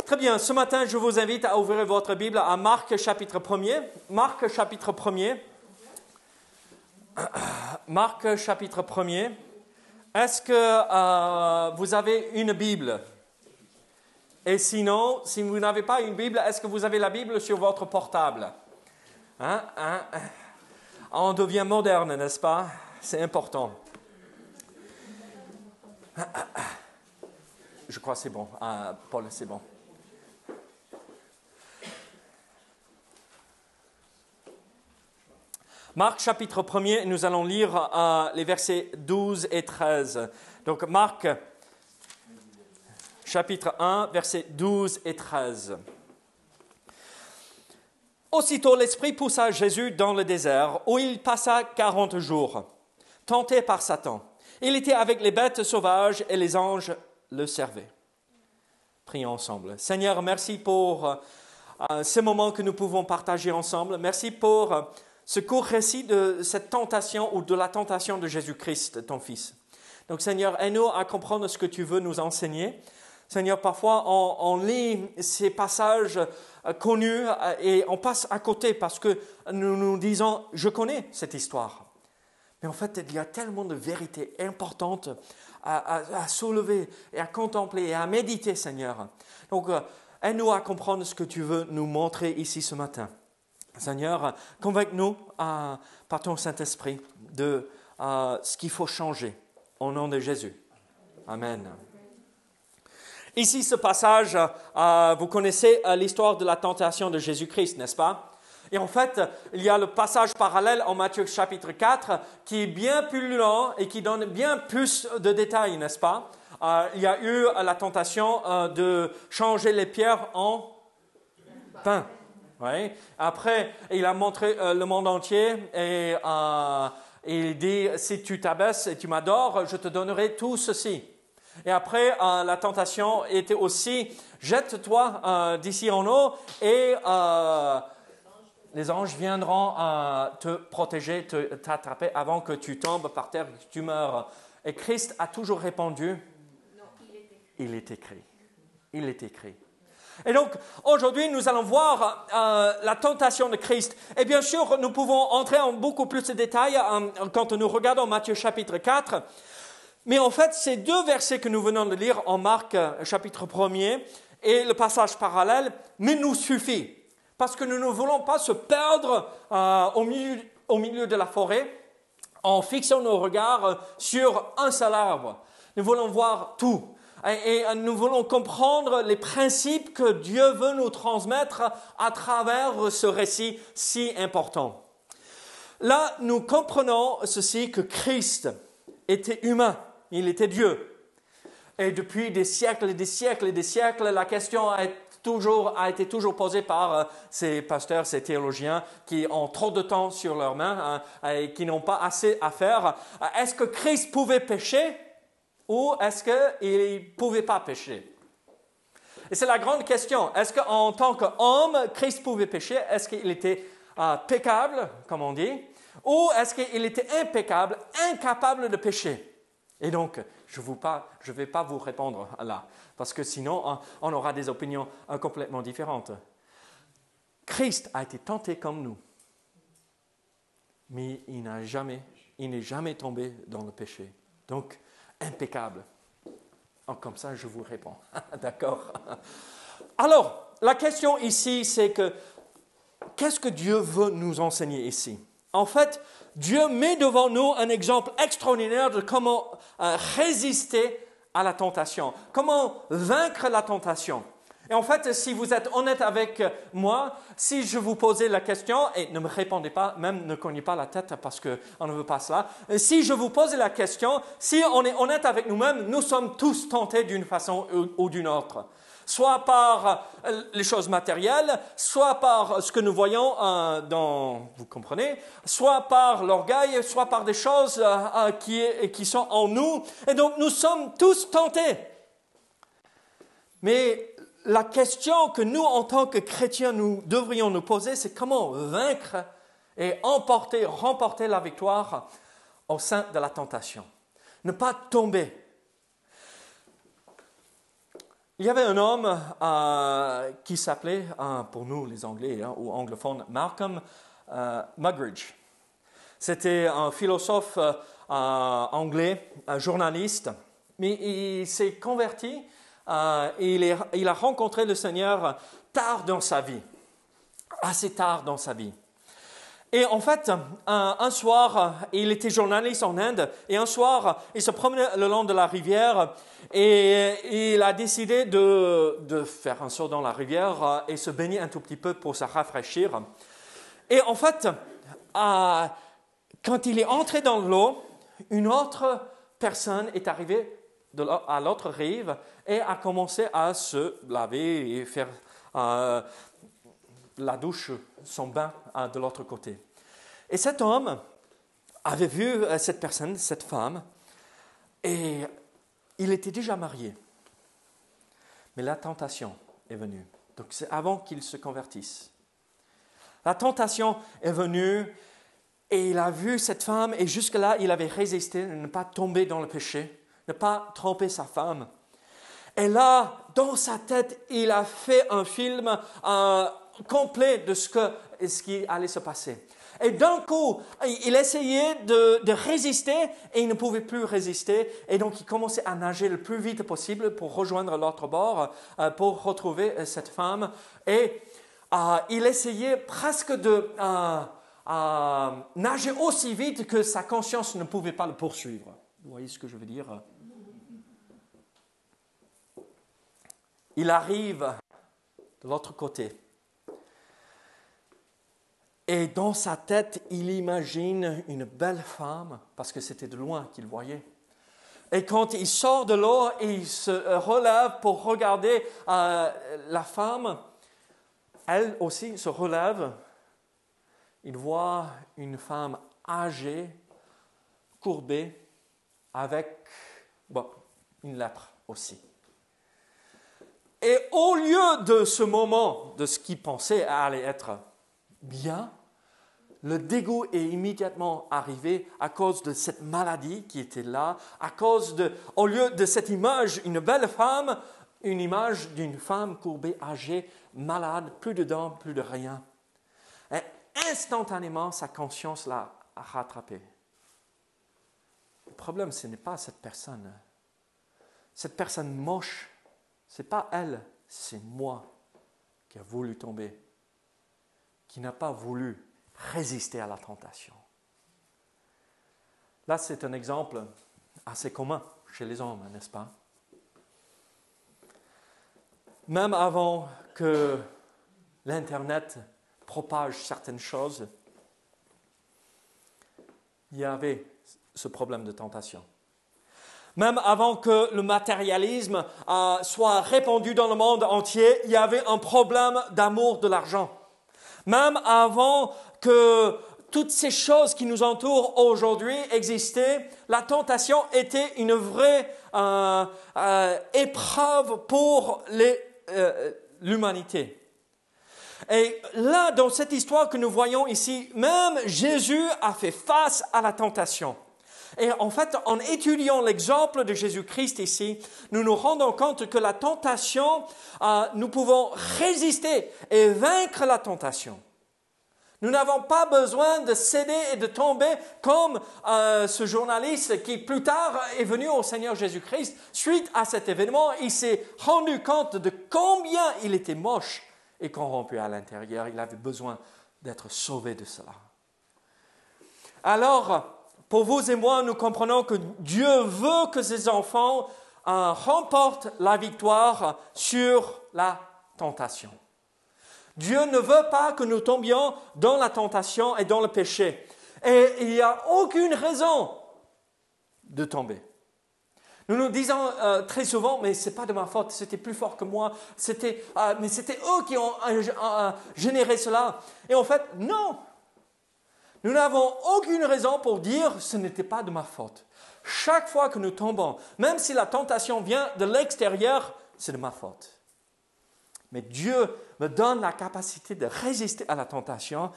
Très bien, ce matin, je vous invite à ouvrir votre Bible à Marc chapitre 1er. Marc chapitre 1er. Marc chapitre 1er. Est-ce que vous avez une Bible? Et sinon, si vous n'avez pas une Bible, est-ce que vous avez la Bible sur votre portable? On devient moderne, n'est-ce pas? C'est important. Je crois que c'est bon. Paul, c'est bon. Marc chapitre 1er, nous allons lire les versets 12 et 13. Donc Marc chapitre 1, versets 12 et 13. Aussitôt l'Esprit poussa Jésus dans le désert, où il passa 40 jours, tenté par Satan. Il était avec les bêtes sauvages et les anges le servaient. Prions ensemble. Seigneur, merci pour ce moment que nous pouvons partager ensemble. Merci pour ce court récit de cette tentation ou de la tentation de Jésus-Christ, ton Fils. Donc Seigneur, aide-nous à comprendre ce que tu veux nous enseigner. Seigneur, parfois on lit ces passages connus et on passe à côté parce que nous nous disons « je connais cette histoire ». Mais en fait, il y a tellement de vérités importantes à soulever et à contempler et à méditer, Seigneur. Donc, aide-nous à comprendre ce que tu veux nous montrer ici ce matin. Seigneur, convainc-nous par ton Saint-Esprit de ce qu'il faut changer au nom de Jésus. Amen. Ici, ce passage, vous connaissez l'histoire de la tentation de Jésus-Christ, n'est-ce pas? Et en fait, il y a le passage parallèle en Matthieu chapitre 4 qui est bien plus long et qui donne bien plus de détails, n'est-ce pas? Il y a eu la tentation de changer les pierres en pain. Ouais. Après, il a montré le monde entier et il dit, si tu t'abaisses et tu m'adores, je te donnerai tout ceci. Et après, la tentation était aussi, jette-toi d'ici en haut et les anges viendront te protéger, t'attraper avant que tu tombes par terre et que tu meurs. Et Christ a toujours répondu, non, il est écrit. Il est écrit. Et donc, aujourd'hui, nous allons voir la tentation de Christ. Et bien sûr, nous pouvons entrer en beaucoup plus de détails quand nous regardons Matthieu chapitre 4. Mais en fait, ces deux versets que nous venons de lire en Marc chapitre 1er et le passage parallèle nous suffit. Parce que nous ne voulons pas se perdre au milieu de la forêt en fixant nos regards sur un seul arbre. Nous voulons voir tout. Et nous voulons comprendre les principes que Dieu veut nous transmettre à travers ce récit si important. Là, nous comprenons ceci, que Christ était humain, il était Dieu. Et depuis des siècles et des siècles et des siècles, la question a été toujours posée par ces pasteurs, ces théologiens qui ont trop de temps sur leurs mains et qui n'ont pas assez à faire. Est-ce que Christ pouvait pécher? Ou est-ce qu'il ne pouvait pas pécher? Et c'est la grande question. Est-ce qu'en tant qu'homme, Christ pouvait pécher? Est-ce qu'il était péccable, comme on dit? Ou est-ce qu'il était impeccable, incapable de pécher? Et donc, je ne vais pas vous répondre là, parce que sinon, on aura des opinions complètement différentes. Christ a été tenté comme nous, mais il n'est jamais tombé dans le péché. Donc, impeccable. Comme ça, je vous réponds. D'accord? Alors, la question ici, c'est que qu'est-ce que Dieu veut nous enseigner ici? En fait, Dieu met devant nous un exemple extraordinaire de comment résister à la tentation, comment vaincre la tentation. Et en fait, si vous êtes honnête avec moi, si je vous posais la question, et ne me répondez pas, même ne cognez pas la tête parce qu'on ne veut pas cela, si je vous posais la question, si on est honnête avec nous-mêmes, nous sommes tous tentés d'une façon ou d'une autre. Soit par les choses matérielles, soit par ce que nous voyons vous comprenez, soit par l'orgueil, soit par des choses qui sont en nous. Et donc, nous sommes tous tentés. Mais la question que nous, en tant que chrétiens, nous devrions nous poser, c'est comment vaincre et remporter la victoire au sein de la tentation. Ne pas tomber. Il y avait un homme qui s'appelait, pour nous les Anglais ou anglophones, Malcolm Muggeridge. C'était un philosophe anglais, un journaliste, mais il s'est converti et il a rencontré le Seigneur tard dans sa vie, assez tard dans sa vie. Et en fait, un soir, il était journaliste en Inde, et un soir, il se promenait le long de la rivière, et il a décidé de faire un saut dans la rivière et se baigner un tout petit peu pour se rafraîchir. Et en fait, quand il est entré dans l'eau, une autre personne est arrivée à l'autre rive et a commencé à se laver et faire la douche, son bain de l'autre côté. Et cet homme avait vu cette personne, cette femme, et il était déjà marié. Mais la tentation est venue. Donc c'est avant qu'il se convertisse. La tentation est venue et il a vu cette femme et jusque-là, il avait résisté, ne pas tomber dans le péché, ne pas tromper sa femme. Et là, dans sa tête, il a fait un film complet de ce qui allait se passer. Et d'un coup, il essayait de résister et il ne pouvait plus résister. Et donc, il commençait à nager le plus vite possible pour rejoindre l'autre bord, pour retrouver cette femme. Et il essayait presque de nager aussi vite que sa conscience ne pouvait pas le poursuivre. Vous voyez ce que je veux dire? Il arrive de l'autre côté. Et dans sa tête, il imagine une belle femme, parce que c'était de loin qu'il voyait. Et quand il sort de l'eau et il se relève pour regarder la femme, elle aussi se relève. Il voit une femme âgée, courbée, avec une lèpre aussi. Et au lieu de ce moment, de ce qu'il pensait allait être bien, le dégoût est immédiatement arrivé à cause de cette maladie qui était là, au lieu de cette image, une belle femme, une image d'une femme courbée, âgée, malade, plus de dents, plus de rien. Et instantanément, sa conscience l'a rattrapé. Le problème, ce n'est pas cette personne. Cette personne moche, ce n'est pas elle, c'est moi qui a voulu tomber, qui n'a pas voulu résister à la tentation. Là, c'est un exemple assez commun chez les hommes, n'est-ce pas? Même avant que l'Internet propage certaines choses, il y avait ce problème de tentation. Même avant que le matérialisme soit répandu dans le monde entier, il y avait un problème d'amour de l'argent. Même avant que toutes ces choses qui nous entourent aujourd'hui existaient, la tentation était une vraie épreuve pour l'humanité. Et là, dans cette histoire que nous voyons ici, même Jésus a fait face à la tentation. Et en fait, en étudiant l'exemple de Jésus-Christ ici, nous nous rendons compte que la tentation, nous pouvons résister et vaincre la tentation. Nous n'avons pas besoin de céder et de tomber comme ce journaliste qui plus tard est venu au Seigneur Jésus-Christ. Suite à cet événement, il s'est rendu compte de combien il était moche et corrompu à l'intérieur. Il avait besoin d'être sauvé de cela. Alors, pour vous et moi, nous comprenons que Dieu veut que ses enfants remportent la victoire sur la tentation. Dieu ne veut pas que nous tombions dans la tentation et dans le péché. Et il n'y a aucune raison de tomber. Nous nous disons très souvent, mais ce n'est pas de ma faute, c'était plus fort que moi, mais c'était eux qui ont généré cela. Et en fait, non. Nous n'avons aucune raison pour dire ce n'était pas de ma faute. Chaque fois que nous tombons, même si la tentation vient de l'extérieur, c'est de ma faute. Mais Dieu me donne la capacité de résister à la tentation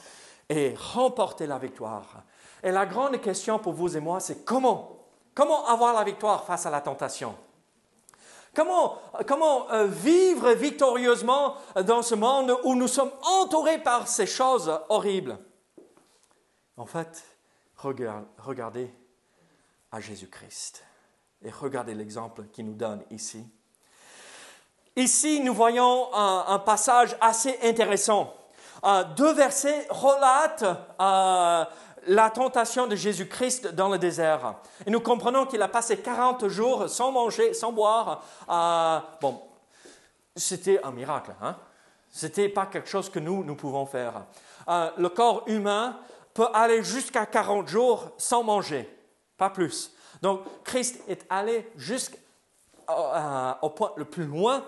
et remporter la victoire. Et la grande question pour vous et moi, c'est comment avoir la victoire face à la tentation? Comment vivre victorieusement dans ce monde où nous sommes entourés par ces choses horribles? En fait, regardez à Jésus-Christ et regardez l'exemple qu'il nous donne ici. Ici, nous voyons un passage assez intéressant. 2 versets relatent la tentation de Jésus-Christ dans le désert. Et nous comprenons qu'il a passé 40 jours sans manger, sans boire. C'était un miracle. Ce n'était pas quelque chose que nous pouvons faire. Le corps humain peut aller jusqu'à 40 jours sans manger, pas plus. Donc, Christ est allé jusqu'au point le plus loin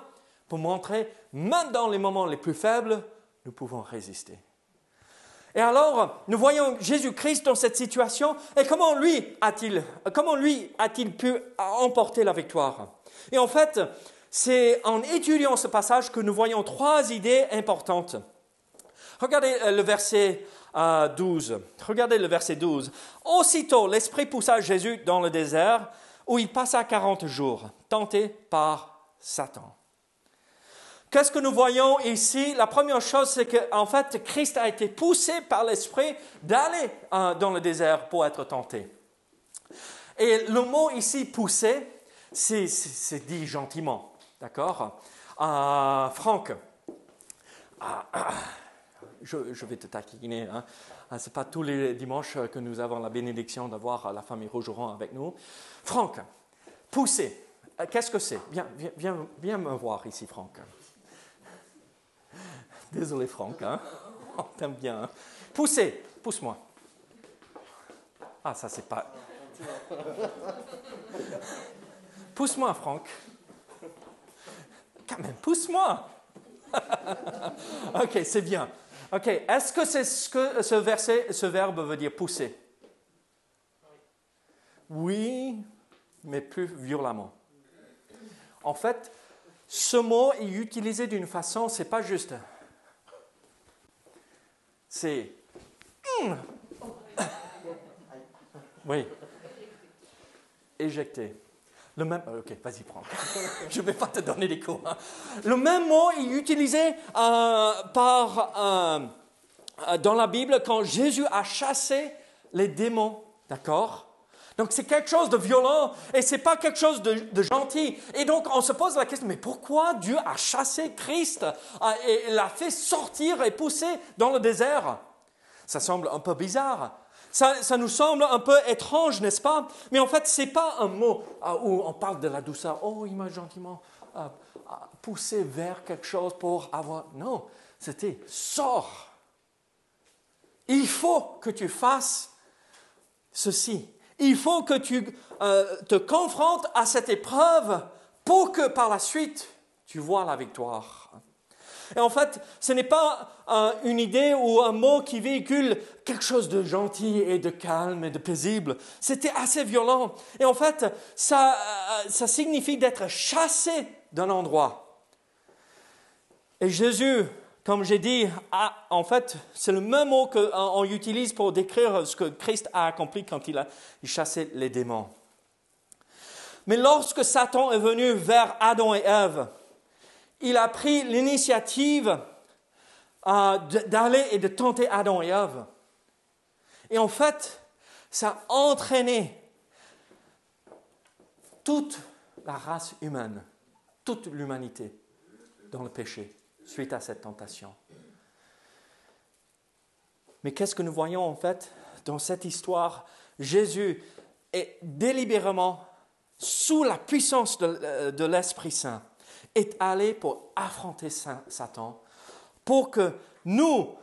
pour montrer, même dans les moments les plus faibles, nous pouvons résister. Et alors, nous voyons Jésus-Christ dans cette situation, et comment lui a-t-il pu emporter la victoire? Et en fait, c'est en étudiant ce passage que nous voyons 3 idées importantes. Regardez le verset 12. Regardez le verset 12. Aussitôt, l'Esprit poussa Jésus dans le désert, où il passa 40 jours, tenté par Satan. Qu'est-ce que nous voyons ici? La première chose, c'est qu'en fait, Christ a été poussé par l'Esprit d'aller dans le désert pour être tenté. Et le mot ici, poussé, c'est dit gentiment. D'accord? Franck, je vais te taquiner. Ce n'est pas tous les dimanches que nous avons la bénédiction d'avoir la famille Rougeron avec nous. Franck, pousser, qu'est-ce que c'est? Viens me voir ici, Franck. Désolé, Franck, on t'aime bien. Pousser, pousse-moi. Ah, ça, c'est pas... Pousse-moi, Franck. Quand même, pousse-moi. Ok, c'est bien. Ok, est-ce que c'est ce que ce verbe veut dire, pousser? Oui, mais plus violemment. En fait, ce mot est utilisé d'une façon, c'est pas juste. C'est... Oui. Éjecter. Le même... Ok, vas-y, prends. Je ne vais pas te donner des cours. Le même mot est utilisé dans la Bible quand Jésus a chassé les démons. D'accord? Donc, c'est quelque chose de violent et ce n'est pas quelque chose de gentil. Et donc, on se pose la question, mais pourquoi Dieu a chassé Christ et l'a fait sortir et pousser dans le désert? Ça semble un peu bizarre. Ça nous semble un peu étrange, n'est-ce pas? Mais en fait, ce n'est pas un mot où on parle de la douceur. Oh, il m'a gentiment poussé vers quelque chose pour avoir... Non, c'était sors. Il faut que tu fasses ceci. Il faut que tu te confrontes à cette épreuve pour que par la suite, tu vois la victoire. Et en fait, ce n'est pas une idée ou un mot qui véhicule quelque chose de gentil et de calme et de paisible. C'était assez violent. Et en fait, ça signifie d'être chassé d'un endroit. Et Jésus, comme j'ai dit, en fait, c'est le même mot qu'on utilise pour décrire ce que Christ a accompli quand il chassait les démons. Mais lorsque Satan est venu vers Adam et Ève, il a pris l'initiative d'aller et de tenter Adam et Ève. Et en fait, ça a entraîné toute la race humaine, toute l'humanité dans le péché suite à cette tentation. Mais qu'est-ce que nous voyons en fait dans cette histoire? Jésus est délibérément, sous la puissance de l'Esprit Saint, est allé pour affronter Satan, pour que nous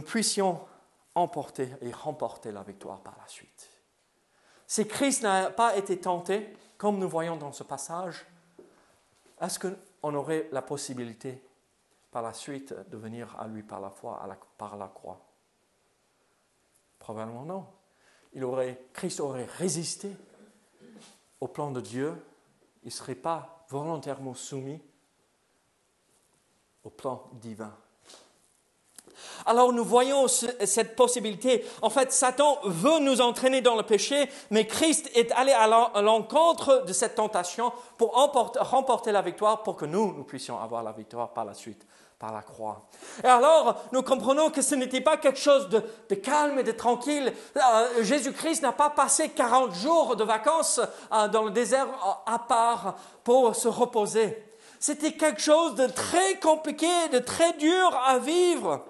puissions emporter et remporter la victoire par la suite. Si Christ n'a pas été tenté, comme nous voyons dans ce passage, est-ce qu'on aurait la possibilité par la suite de venir à lui par la foi, par la croix? Probablement non. Christ aurait résisté au plan de Dieu. Il ne serait pas volontairement soumis au plan divin. Alors nous voyons cette possibilité. En fait, Satan veut nous entraîner dans le péché, mais Christ est allé à l'encontre de cette tentation pour remporter la victoire, pour que nous puissions avoir la victoire par la suite, par la croix. Et alors, nous comprenons que ce n'était pas quelque chose de calme et de tranquille. Jésus-Christ n'a pas passé 40 jours de vacances dans le désert à part pour se reposer. C'était quelque chose de très compliqué, de très dur à vivre.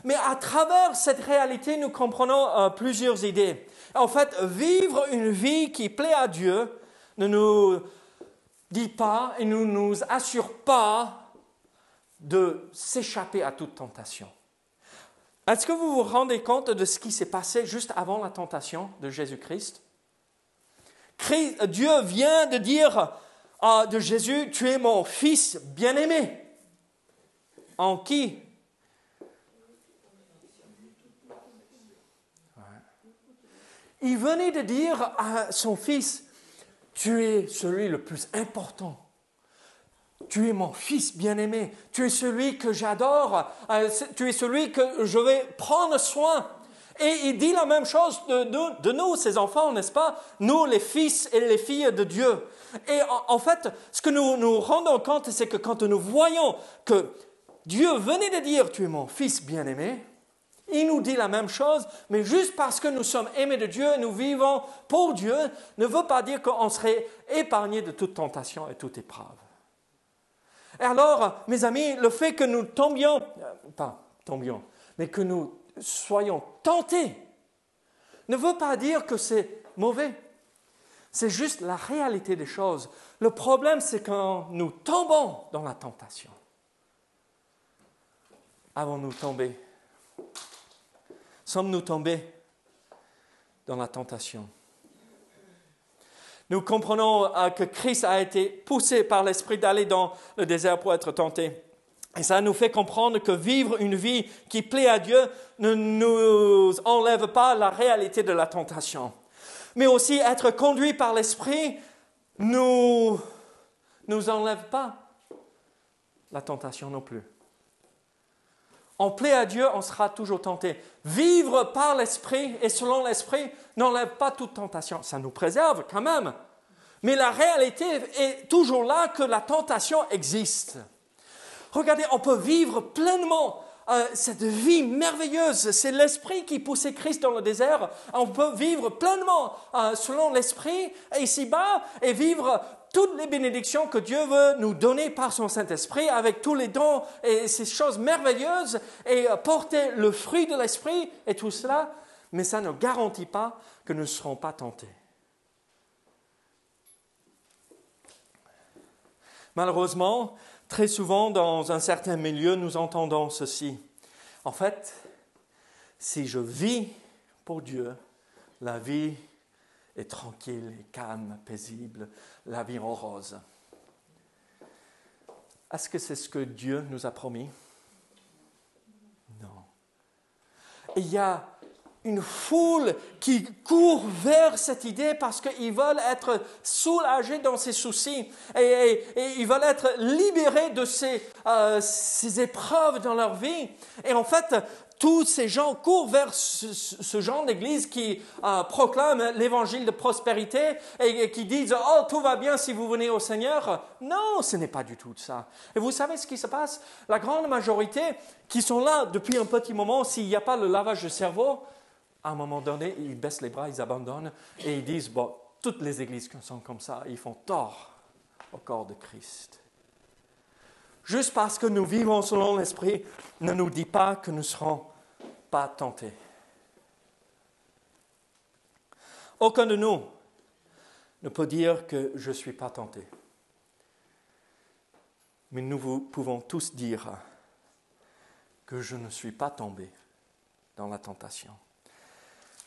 Mais à travers cette réalité, nous comprenons plusieurs idées. En fait, vivre une vie qui plaît à Dieu ne nous dit pas et ne nous assure pas de s'échapper à toute tentation. Est-ce que vous vous rendez compte de ce qui s'est passé juste avant la tentation de Jésus-Christ? Dieu vient de dire de Jésus, « Tu es mon fils bien-aimé. » En qui? Il venait de dire à son fils, « Tu es celui le plus important. Tu es mon fils bien-aimé. Tu es celui que j'adore. Tu es celui que je vais prendre soin. » Et il dit la même chose de nous, ses enfants, n'est-ce pas? Nous, les fils et les filles de Dieu. Et en fait, ce que nous nous rendons compte, c'est que quand nous voyons que Dieu venait de dire « Tu es mon fils bien-aimé », il nous dit la même chose, mais juste parce que nous sommes aimés de Dieu et nous vivons pour Dieu, ne veut pas dire qu'on serait épargné de toute tentation et toute épreuve. Et alors, mes amis, le fait que nous mais que nous soyons tentés, ne veut pas dire que c'est mauvais. C'est juste la réalité des choses. Le problème, c'est quand nous tombons dans la tentation. Avons-nous tombé? Sommes-nous tombés dans la tentation? Nous comprenons que Christ a été poussé par l'Esprit d'aller dans le désert pour être tenté. Et ça nous fait comprendre que vivre une vie qui plaît à Dieu ne nous enlève pas la réalité de la tentation. Mais aussi être conduit par l'Esprit ne nous enlève pas la tentation non plus. On plaît à Dieu, on sera toujours tenté. Vivre par l'Esprit et selon l'Esprit n'enlève pas toute tentation. Ça nous préserve quand même. Mais la réalité est toujours là que la tentation existe. Regardez, on peut vivre pleinement cette vie merveilleuse. C'est l'Esprit qui poussait Christ dans le désert. On peut vivre pleinement selon l'Esprit ici-bas et vivre toutes les bénédictions que Dieu veut nous donner par son Saint-Esprit, avec tous les dons et ces choses merveilleuses, et porter le fruit de l'Esprit et tout cela, mais ça ne garantit pas que nous ne serons pas tentés. Malheureusement, très souvent dans un certain milieu, nous entendons ceci. En fait, si je vis pour Dieu, la vie est tranquille, et calme, paisible, la vie en rose. Est-ce que c'est ce que Dieu nous a promis? Non. Il y a une foule qui court vers cette idée parce qu'ils veulent être soulagés dans ces soucis et ils veulent être libérés de ces épreuves dans leur vie. Et en fait, tous ces gens courent vers ce genre d'église qui proclame l'évangile de prospérité et qui disent « Oh, tout va bien si vous venez au Seigneur ». Non, ce n'est pas du tout ça. Et vous savez ce qui se passe? La grande majorité qui sont là depuis un petit moment, s'il n'y a pas le lavage de cerveau, à un moment donné, ils baissent les bras, ils abandonnent et ils disent « Bon, toutes les églises sont comme ça, ils font tort au corps de Christ ». Juste parce que nous vivons selon l'Esprit ne nous dit pas que nous ne serons pas tentés. Aucun de nous ne peut dire que je ne suis pas tenté. Mais nous pouvons tous dire que je ne suis pas tombé dans la tentation.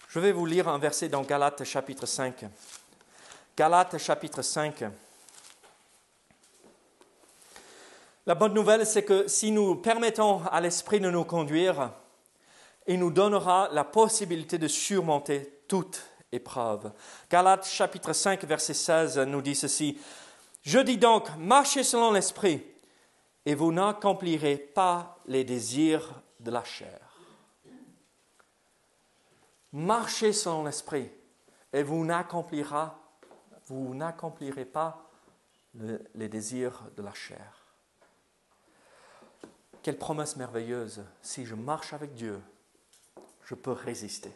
Je vais vous lire un verset dans Galates chapitre 5. Galates chapitre 5. La bonne nouvelle, c'est que si nous permettons à l'Esprit de nous conduire, il nous donnera la possibilité de surmonter toute épreuve. Galates chapitre 5, verset 16 nous dit ceci. « Je dis donc, marchez selon l'Esprit, et vous n'accomplirez pas les désirs de la chair. Marchez selon l'esprit et vous n'accomplirez pas les désirs de la chair. Quelle promesse merveilleuse. Si je marche avec Dieu, je peux résister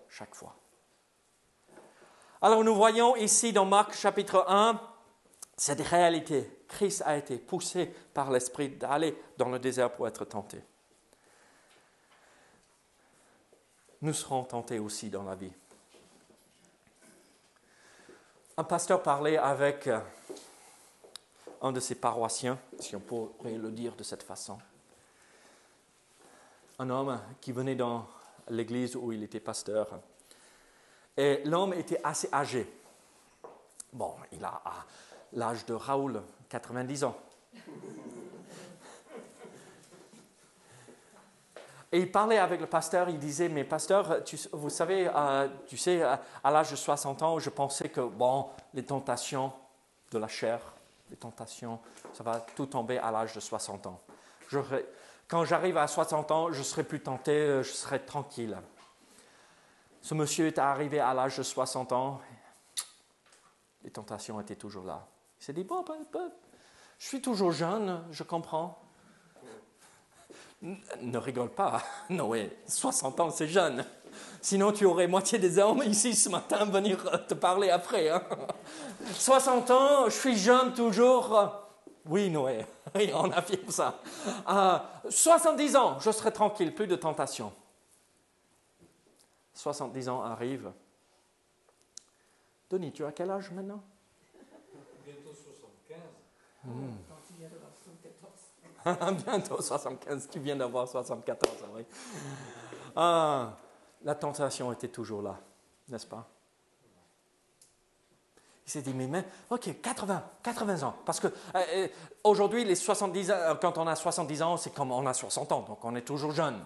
chaque fois. Alors nous voyons ici dans Marc chapitre 1, cette réalité. Christ a été poussé par l'Esprit d'aller dans le désert pour être tenté. Nous serons tentés aussi dans la vie. Un pasteur parlait avec un de ses paroissiens, si on pourrait le dire de cette façon. Un homme qui venait dans l'église où il était pasteur. Et l'homme était assez âgé. Bon, il a l'âge de Raoul, 90 ans. Et il parlait avec le pasteur, il disait, mais pasteur, vous savez, tu sais, à l'âge de 60 ans, je pensais que, bon, les tentations de la chair, les tentations, ça va tout tomber à l'âge de 60 ans. Quand j'arrive à 60 ans, je ne serai plus tenté, je serai tranquille. Ce monsieur est arrivé à l'âge de 60 ans, les tentations étaient toujours là. Il s'est dit, bon, je suis toujours jeune, je comprends. Ne rigole pas, Noé, 60 ans c'est jeune. Sinon tu aurais moitié des hommes ici ce matin venir te parler après. 60 ans, je suis jeune toujours. Oui Noé, oui, on affirme ça. 70 ans, je serai tranquille, plus de tentation. 70 ans arrivent. Denis, tu as quel âge maintenant? Bientôt 75. Bientôt 75, tu viens d'avoir 74, oui. La tentation était toujours là, n'est-ce pas? Il s'est dit, mais ok, 80 ans. Parce que aujourd'hui, les 70 ans, quand on a 70 ans, c'est comme on a 60 ans, donc on est toujours jeune.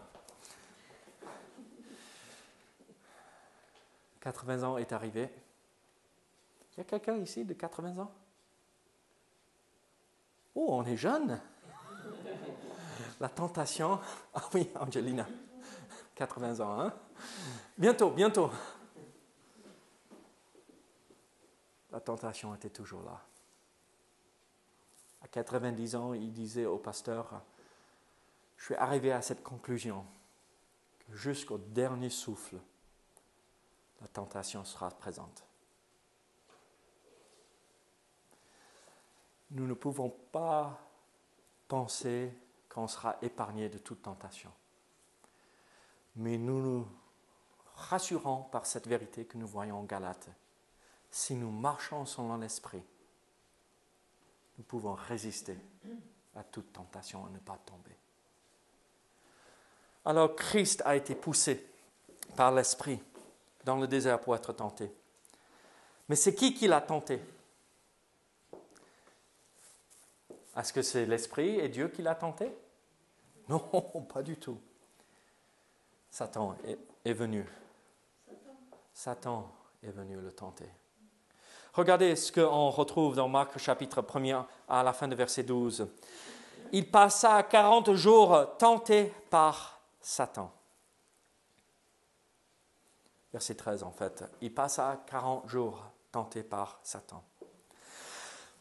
80 ans est arrivé. Il y a quelqu'un ici de 80 ans? Oh, on est jeune. La tentation, ah oui, Angelina, 80 ans, hein? Bientôt. La tentation était toujours là. À 90 ans, il disait au pasteur, je suis arrivé à cette conclusion, que jusqu'au dernier souffle, la tentation sera présente. Nous ne pouvons pas penser qu'on sera épargné de toute tentation. Mais nous nous rassurons par cette vérité que nous voyons en Galates. Si nous marchons selon l'Esprit, nous pouvons résister à toute tentation et ne pas tomber. Alors Christ a été poussé par l'Esprit dans le désert pour être tenté. Mais c'est qui l'a tenté? Est-ce que c'est l'Esprit et Dieu qui l'a tenté? Non, pas du tout. Satan est venu. Satan est venu le tenter. Regardez ce qu'on retrouve dans Marc chapitre 1 à la fin de verset 12. Il passa 40 jours tenté par Satan. Verset 13 en fait. Il passa 40 jours tenté par Satan.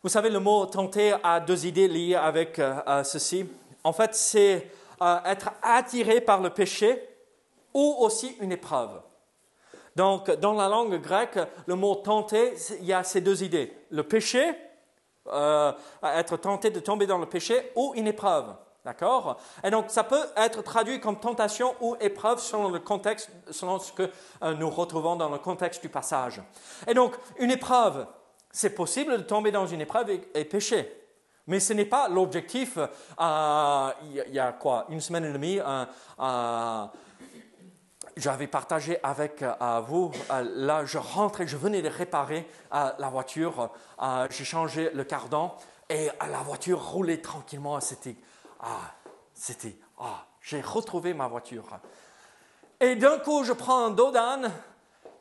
Vous savez, le mot « tenter » a deux idées liées avec ceci. En fait, c'est être attiré par le péché ou aussi une épreuve. Donc, dans la langue grecque, le mot « tenter », il y a ces deux idées. Le péché, être tenté de tomber dans le péché, ou une épreuve. D'accord? Et donc, ça peut être traduit comme tentation ou épreuve selon le contexte, selon ce que nous retrouvons dans le contexte du passage. Et donc, une épreuve, c'est possible de tomber dans une épreuve et pécher. Mais ce n'est pas l'objectif. Il y a quoi, une semaine et demie, j'avais partagé avec vous, là je rentre et je venais de réparer la voiture, j'ai changé le cardan et la voiture roulait tranquillement, j'ai retrouvé ma voiture. Et d'un coup je prends un dos d'âne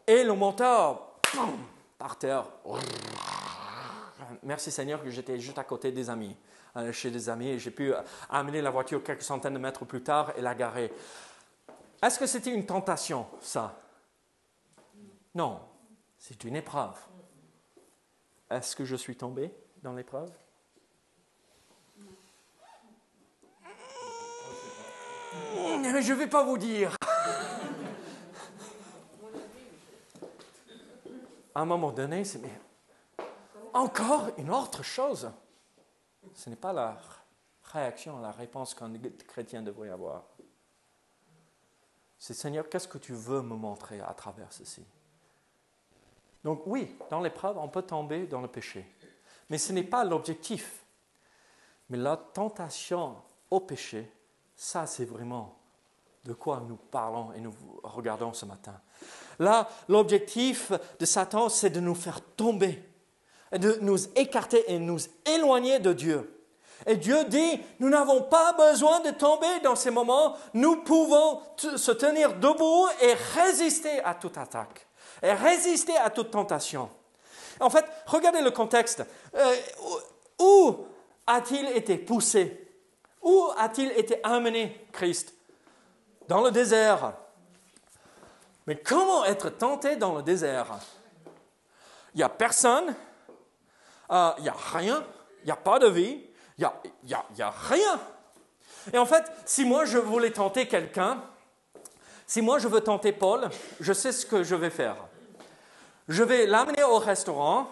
et le moteur, par terre. merci Seigneur que j'étais juste à côté des amis, chez des amis, et j'ai pu amener la voiture quelques centaines de mètres plus tard et la garer. Est-ce que c'était une tentation, ça? Non, c'est une épreuve. Est-ce que je suis tombé dans l'épreuve? Je ne vais pas vous dire. À un moment donné, c'est mais encore une autre chose. Ce n'est pas la réaction, la réponse qu'un chrétien devrait avoir. C'est Seigneur, qu'est-ce que tu veux me montrer à travers ceci? Donc oui, dans l'épreuve, on peut tomber dans le péché. Mais ce n'est pas l'objectif. Mais la tentation au péché, ça c'est vraiment de quoi nous parlons et nous regardons ce matin. Là, l'objectif de Satan, c'est de nous faire tomber, de nous écarter et nous éloigner de Dieu. Et Dieu dit, nous n'avons pas besoin de tomber dans ces moments, nous pouvons se tenir debout et résister à toute attaque, et résister à toute tentation. En fait, regardez le contexte. Où a-t-il été poussé? Où a-t-il été amené, Christ? Dans le désert. Mais comment être tenté dans le désert? Il n'y a personne, il n'y a rien, il n'y a pas de vie, il n'y a rien. Et en fait, si moi je voulais tenter quelqu'un, si moi je veux tenter Paul, je sais ce que je vais faire. Je vais l'amener au restaurant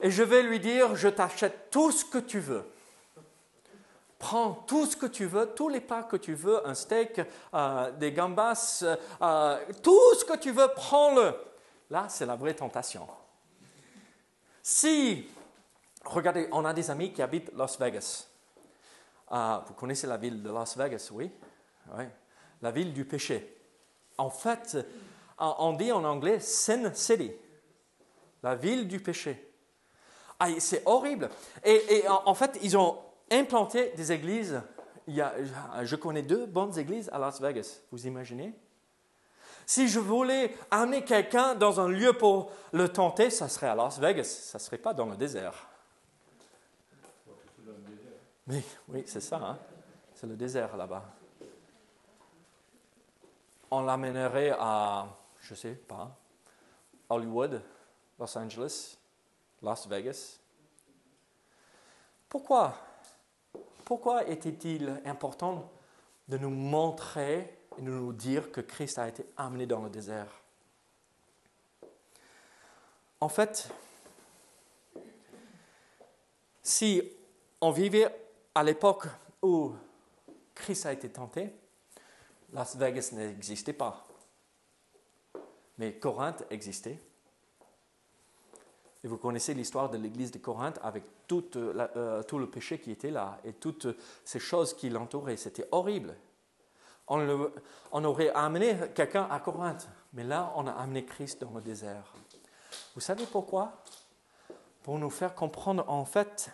et je vais lui dire, je t'achète tout ce que tu veux. Prends tout ce que tu veux, tous les plats que tu veux, un steak, des gambas, tout ce que tu veux, prends-le. Là, c'est la vraie tentation. Si, regardez, on a des amis qui habitent Las Vegas. Vous connaissez la ville de Las Vegas, oui? Oui. La ville du péché. En fait, on dit en anglais Sin City, la ville du péché. C'est horrible. Et en fait, ils ont implanté des églises. Je connais 2 bonnes églises à Las Vegas. Vous imaginez? Si je voulais amener quelqu'un dans un lieu pour le tenter, ça serait à Las Vegas. Ça ne serait pas dans le désert. Mais, oui, c'est ça. Hein? C'est le désert là-bas. On l'amènerait à, je ne sais pas, Hollywood, Los Angeles, Las Vegas. Pourquoi était-il important de nous montrer et de nous dire que Christ a été amené dans le désert? En fait, si on vivait à l'époque où Christ a été tenté, Las Vegas n'existait pas. Mais Corinthe existait. Et vous connaissez l'histoire de l'église de Corinthe avec tout le péché qui était là et toutes ces choses qui l'entouraient. C'était horrible. On aurait amené quelqu'un à Corinthe, mais là, on a amené Christ dans le désert. Vous savez pourquoi? Pour nous faire comprendre, en fait,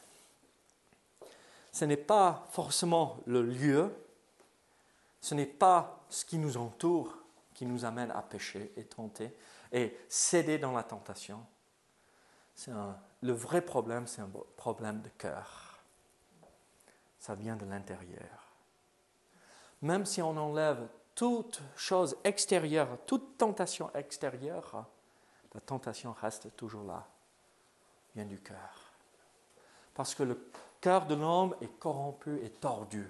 ce n'est pas forcément le lieu, ce n'est pas ce qui nous entoure qui nous amène à pécher et tenter et céder dans la tentation. Le vrai problème, c'est un problème de cœur. Ça vient de l'intérieur. Même si on enlève toute chose extérieure, toute tentation extérieure, la tentation reste toujours là. Vient du cœur. Parce que le cœur de l'homme est corrompu et tordu.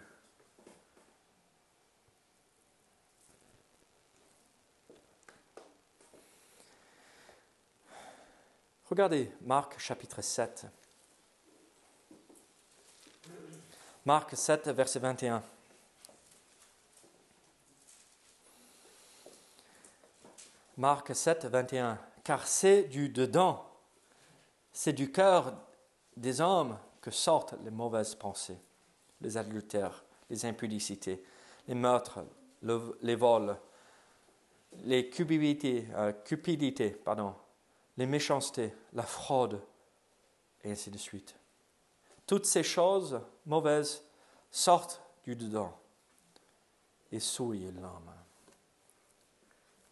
Regardez Marc chapitre 7. Marc 7, verset 21. Marc 7, 21. Car c'est du dedans, c'est du cœur des hommes que sortent les mauvaises pensées, les adultères, les impudicités, les meurtres, les vols, les cupidités, les méchancetés, la fraude, et ainsi de suite. Toutes ces choses mauvaises sortent du dedans et souillent l'âme.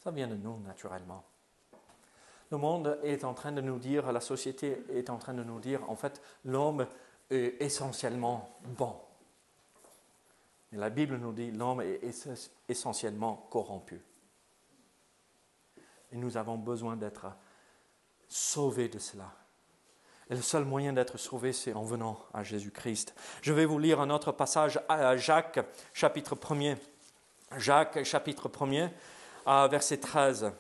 Ça vient de nous naturellement. Le monde est en train de nous dire, la société est en train de nous dire, en fait, l'homme est essentiellement bon. Et la Bible nous dit, l'homme est essentiellement corrompu. Et nous avons besoin d'être sauvés de cela. Et le seul moyen d'être sauvé, c'est en venant à Jésus-Christ. Je vais vous lire un autre passage à Jacques, chapitre 1er. Jacques, chapitre 1er, verset 13.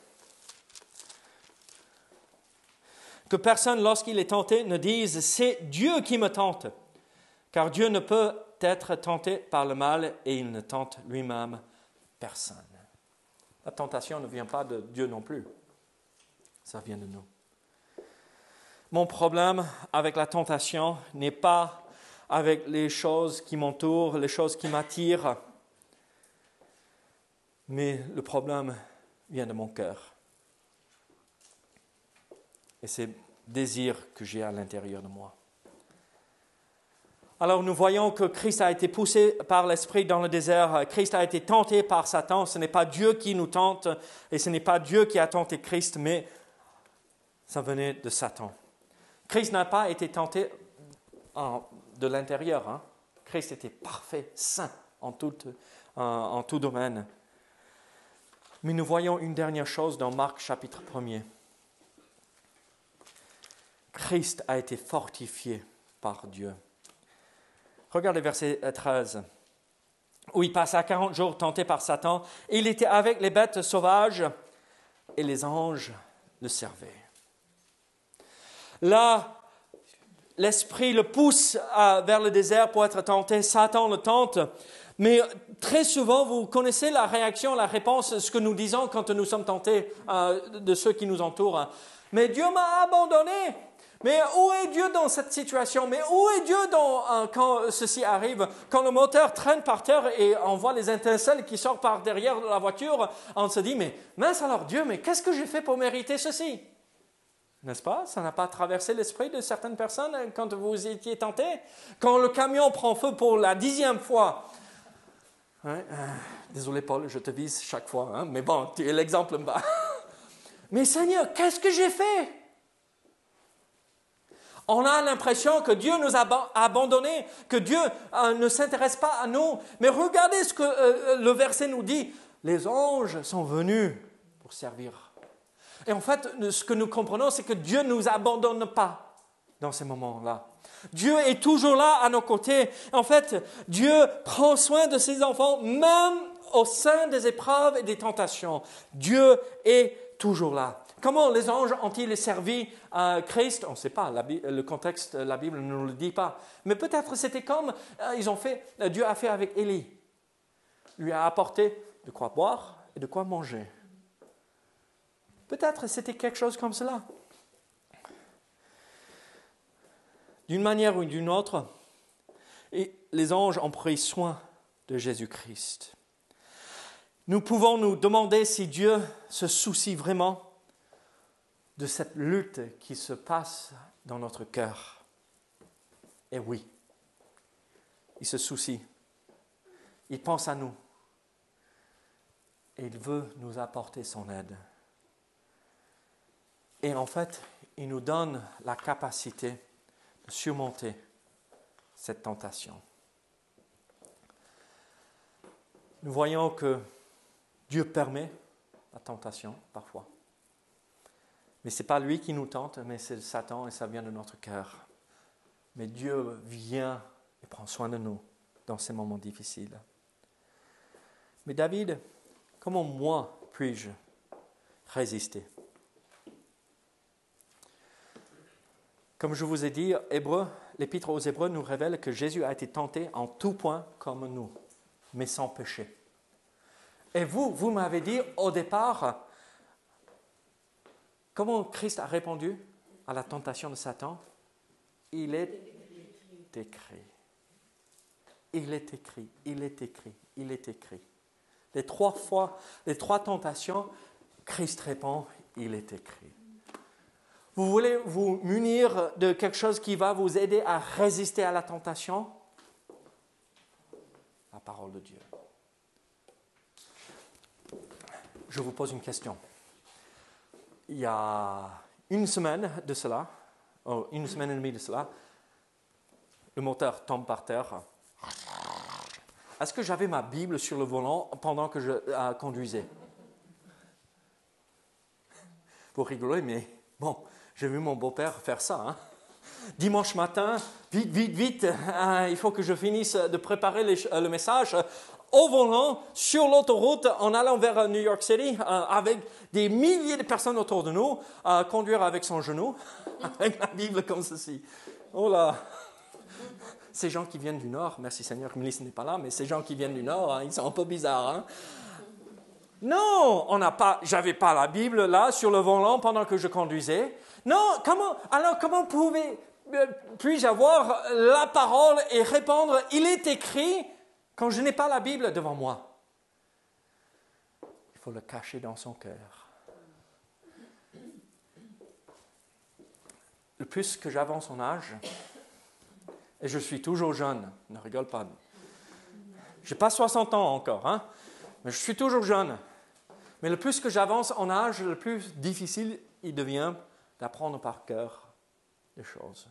Que personne, lorsqu'il est tenté, ne dise « c'est Dieu qui me tente », car Dieu ne peut être tenté par le mal et il ne tente lui-même personne. La tentation ne vient pas de Dieu non plus, ça vient de nous. Mon problème avec la tentation n'est pas avec les choses qui m'entourent, les choses qui m'attirent, mais le problème vient de mon cœur. Et ces désirs que j'ai à l'intérieur de moi. Alors nous voyons que Christ a été poussé par l'Esprit dans le désert. Christ a été tenté par Satan. Ce n'est pas Dieu qui nous tente et ce n'est pas Dieu qui a tenté Christ, mais ça venait de Satan. Christ n'a pas été tenté de l'intérieur. Hein. Christ était parfait, saint en tout domaine. Mais nous voyons une dernière chose dans Marc chapitre 1er. Christ a été fortifié par Dieu. Regardez verset 13, où il passa 40 jours tenté par Satan. Il était avec les bêtes sauvages et les anges le servaient. Là, l'Esprit le pousse vers le désert pour être tenté. Satan le tente. Mais très souvent, vous connaissez la réaction, la réponse, ce que nous disons quand nous sommes tentés de ceux qui nous entourent. Mais Dieu m'a abandonné. Mais où est Dieu dans cette situation? Mais où est Dieu quand ceci arrive? Quand le moteur traîne par terre et on voit les étincelles qui sortent par derrière de la voiture, on se dit, mais mince alors Dieu, mais qu'est-ce que j'ai fait pour mériter ceci? N'est-ce pas? Ça n'a pas traversé l'esprit de certaines personnes quand vous étiez tentés? Quand le camion prend feu pour la 10e fois. Hein? Désolé Paul, je te vise chaque fois, hein? Mais bon, tu es l'exemple bas. Mais Seigneur, qu'est-ce que j'ai fait? On a l'impression que Dieu nous a abandonnés, que Dieu ne s'intéresse pas à nous. Mais regardez ce que le verset nous dit. Les anges sont venus pour servir. Et en fait, ce que nous comprenons, c'est que Dieu ne nous abandonne pas dans ces moments-là. Dieu est toujours là à nos côtés. En fait, Dieu prend soin de ses enfants, même au sein des épreuves et des tentations. Dieu est toujours là. Comment les anges ont-ils servi à Christ? On ne sait pas, le contexte, la Bible ne nous le dit pas. Mais peut-être c'était comme Dieu a fait avec Élie. Il lui a apporté de quoi boire et de quoi manger. Peut-être c'était quelque chose comme cela. D'une manière ou d'une autre, et les anges ont pris soin de Jésus-Christ. Nous pouvons nous demander si Dieu se soucie vraiment de cette lutte qui se passe dans notre cœur. Et oui, il se soucie. Il pense à nous. Et il veut nous apporter son aide. Et en fait, il nous donne la capacité de surmonter cette tentation. Nous voyons que Dieu permet la tentation parfois. Mais ce n'est pas lui qui nous tente, mais c'est Satan et ça vient de notre cœur. Mais Dieu vient et prend soin de nous dans ces moments difficiles. Mais David, comment moi puis-je résister? Comme je vous ai dit, l'Épître aux Hébreux nous révèle que Jésus a été tenté en tout point comme nous, mais sans péché. Et vous m'avez dit au départ, comment Christ a répondu à la tentation de Satan? Il est écrit. Il est écrit, il est écrit, il est écrit. Les 3 fois, les 3 tentations, Christ répond, il est écrit. Vous voulez vous munir de quelque chose qui va vous aider à résister à la tentation? La parole de Dieu. Je vous pose une question. il y a une semaine de cela, une semaine et demie de cela, le moteur tombe par terre. Est-ce que j'avais ma Bible sur le volant pendant que je conduisais? Vous rigolez, mais bon, j'ai vu mon beau-père faire ça. Hein. Dimanche matin, vite, il faut que je finisse de préparer le message. Au volant, sur l'autoroute, en allant vers New York City, avec des milliers de personnes autour de nous, conduire avec son genou, avec la Bible comme ceci. Oh là! Ces gens qui viennent du Nord, merci Seigneur que Mélisse n'est pas là, mais ces gens qui viennent du Nord, hein, ils sont un peu bizarres. Hein? Non, j'avais pas la Bible là sur le volant pendant que je conduisais. Non, comment puis-je avoir la parole et répondre, il est écrit, quand je n'ai pas la Bible devant moi? Il faut le cacher dans son cœur. Le plus que j'avance en âge, et je suis toujours jeune, ne rigole pas. Je n'ai pas 60 ans encore, hein, mais je suis toujours jeune. Mais le plus que j'avance en âge, le plus difficile il devient d'apprendre par cœur les choses.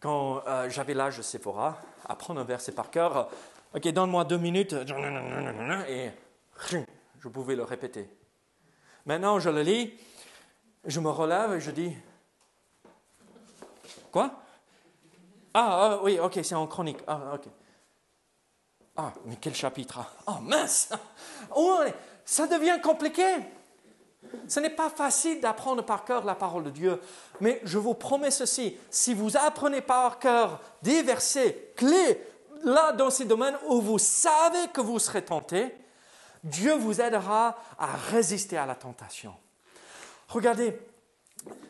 Quand j'avais l'âge de Séphora, apprendre un verset par cœur, ok, donne-moi 2 minutes, et je pouvais le répéter. Maintenant, je le lis, je me relève et je dis, quoi? Oui, ok, c'est en chronique. Ok. Mais quel chapitre? Mince! Ça devient compliqué. Ce n'est pas facile d'apprendre par cœur la parole de Dieu. Mais je vous promets ceci, si vous apprenez par cœur des versets clés, là, dans ces domaines où vous savez que vous serez tenté, Dieu vous aidera à résister à la tentation. Regardez,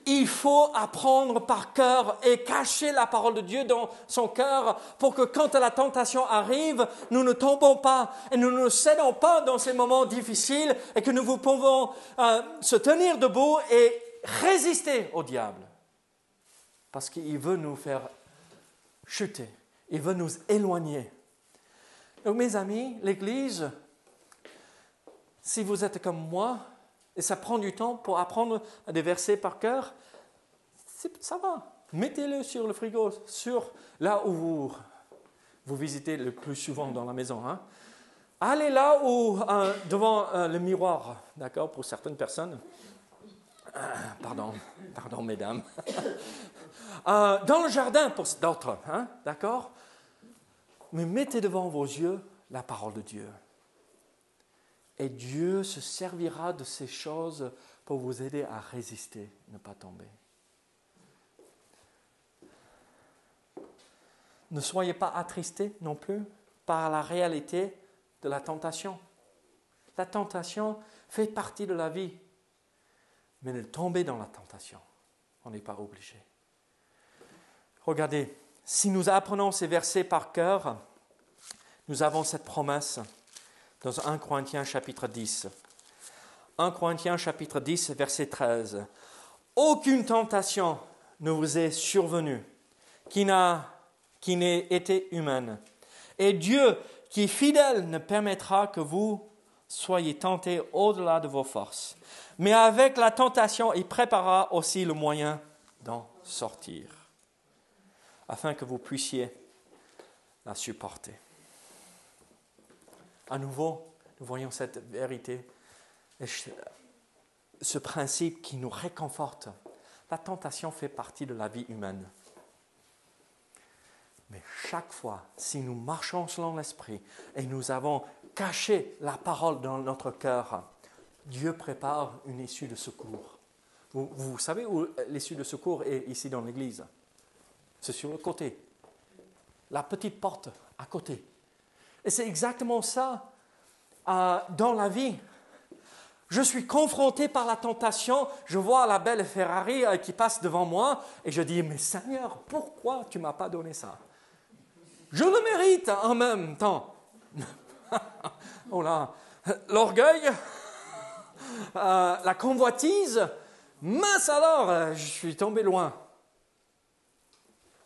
il faut apprendre par cœur et cacher la parole de Dieu dans son cœur pour que quand la tentation arrive, nous ne tombons pas et nous ne cédons pas dans ces moments difficiles et que nous pouvons se tenir debout et résister au diable. Parce qu'il veut nous faire chuter, il veut nous éloigner. Donc mes amis, l'Église, si vous êtes comme moi, et ça prend du temps pour apprendre des versets par cœur, ça va. Mettez-le sur le frigo, là où vous visitez le plus souvent dans la maison. Hein. Allez là où, devant le miroir, d'accord, pour certaines personnes. Pardon mesdames. Dans le jardin pour d'autres, hein, d'accord. Mais mettez devant vos yeux la parole de Dieu. Et Dieu se servira de ces choses pour vous aider à résister, ne pas tomber. Ne soyez pas attristés non plus par la réalité de la tentation. La tentation fait partie de la vie. Mais ne tombez dans la tentation. On n'est pas obligé. Regardez, si nous apprenons ces versets par cœur, nous avons cette promesse dans 1 Corinthiens chapitre 10. 1 Corinthiens chapitre 10, verset 13. « Aucune tentation ne vous est survenue qui n'ait été humaine. Et Dieu, qui est fidèle, ne permettra que vous soyez tentés au-delà de vos forces. Mais avec la tentation, il préparera aussi le moyen d'en sortir, afin que vous puissiez la supporter. » À nouveau, nous voyons cette vérité, ce principe qui nous réconforte. La tentation fait partie de la vie humaine. Mais chaque fois, si nous marchons selon l'Esprit et nous avons caché la parole dans notre cœur, Dieu prépare une issue de secours. Vous savez où l'issue de secours est ici dans l'Église? C'est sur le côté. La petite porte à côté. Et c'est exactement ça dans la vie. Je suis confronté par la tentation, je vois la belle Ferrari qui passe devant moi et je dis, mais Seigneur, pourquoi tu ne m'as pas donné ça? Je le mérite en même temps. Oh là, l'orgueil, la convoitise, mince alors, je suis tombé loin.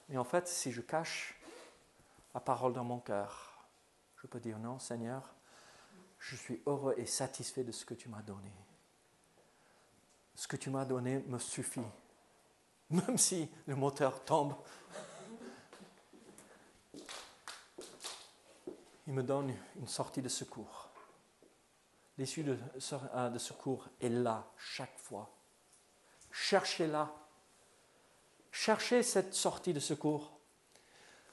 Mais en fait, si je cache la parole dans mon cœur, je peux dire non, Seigneur, je suis heureux et satisfait de ce que tu m'as donné. ce que tu m'as donné me suffit. Même si le moteur tombe, il me donne une sortie de secours. L'issue de secours est là chaque fois. Cherchez-la. Cherchez cette sortie de secours.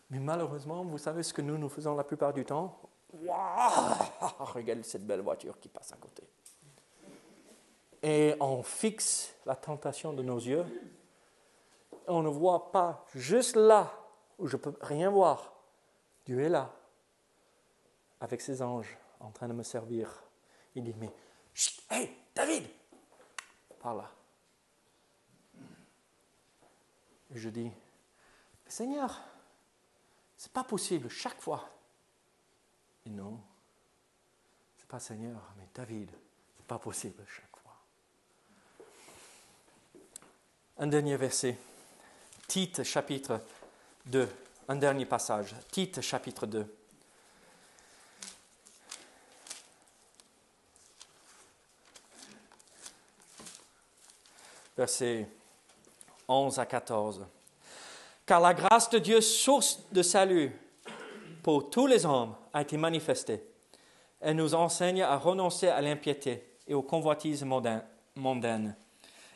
Mais malheureusement, vous savez ce que nous faisons la plupart du temps? Waouh! Regardez cette belle voiture qui passe à côté. Et on fixe la tentation de nos yeux. On ne voit pas juste là où je ne peux rien voir. Dieu est là, avec ses anges, en train de me servir. Il dit, mais, chut, hey, David, par là. Et je dis, Seigneur, c'est pas possible chaque fois. Et non, c'est pas Seigneur, mais David, c'est pas possible chaque fois. Un dernier verset, Tite chapitre 2, un dernier passage, Tite chapitre 2. Versets 11 à 14. Car la grâce de Dieu, source de salut pour tous les hommes, a été manifestée. Elle nous enseigne à renoncer à l'impiété et aux convoitises mondaines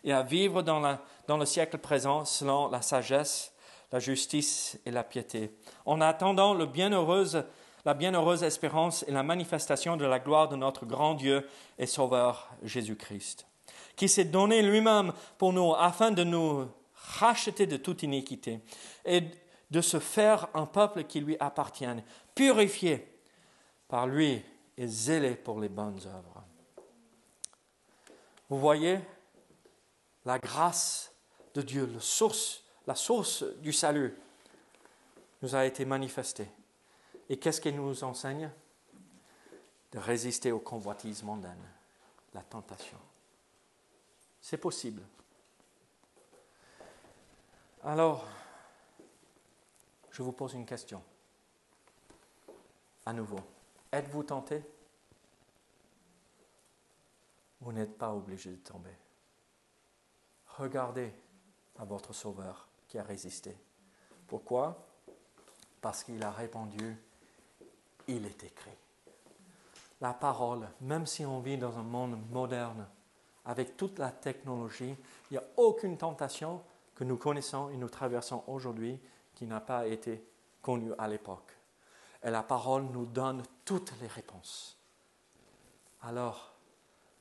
et à vivre dans le siècle présent selon la sagesse, la justice et la piété, en attendant la bienheureuse espérance et la manifestation de la gloire de notre grand Dieu et Sauveur Jésus-Christ, qui s'est donné lui-même pour nous afin de nous racheter de toute iniquité et de se faire un peuple qui lui appartienne, purifié par lui et zélé pour les bonnes œuvres. Vous voyez, la grâce de Dieu, la source du salut, nous a été manifestée. Et qu'est-ce qu'elle nous enseigne? De résister aux convoitises mondaines, la tentation. C'est possible. Alors, je vous pose une question. À nouveau, êtes-vous tenté? Vous n'êtes pas obligé de tomber. Regardez à votre Sauveur qui a résisté. Pourquoi? Parce qu'il a répondu, il est écrit. La parole, même si on vit dans un monde moderne, avec toute la technologie, il n'y a aucune tentation que nous connaissons et nous traversons aujourd'hui qui n'a pas été connue à l'époque. Et la parole nous donne toutes les réponses. Alors,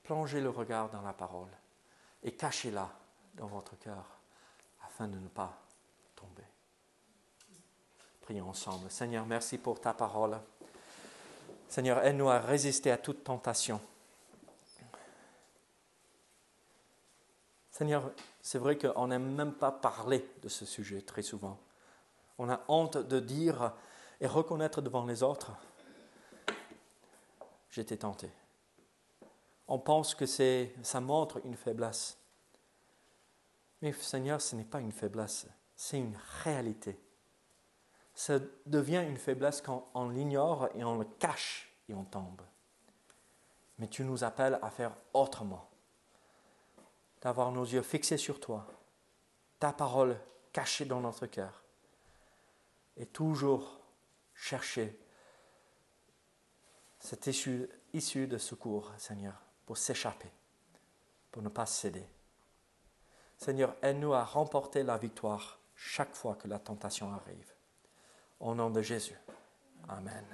plongez le regard dans la parole et cachez-la dans votre cœur afin de ne pas tomber. Prions ensemble. Seigneur, merci pour ta parole. Seigneur, aide-nous à résister à toute tentation. Seigneur, c'est vrai qu'on n'aime même pas parler de ce sujet très souvent. On a honte de dire et reconnaître devant les autres, j'étais tenté. On pense que ça montre une faiblesse. Mais Seigneur, ce n'est pas une faiblesse, c'est une réalité. Ça devient une faiblesse quand on l'ignore et on le cache et on tombe. Mais tu nous appelles à faire autrement. D'avoir nos yeux fixés sur toi, ta parole cachée dans notre cœur, et toujours chercher cette issue de secours, Seigneur, pour s'échapper, pour ne pas céder. Seigneur, aide-nous à remporter la victoire chaque fois que la tentation arrive. Au nom de Jésus. Amen.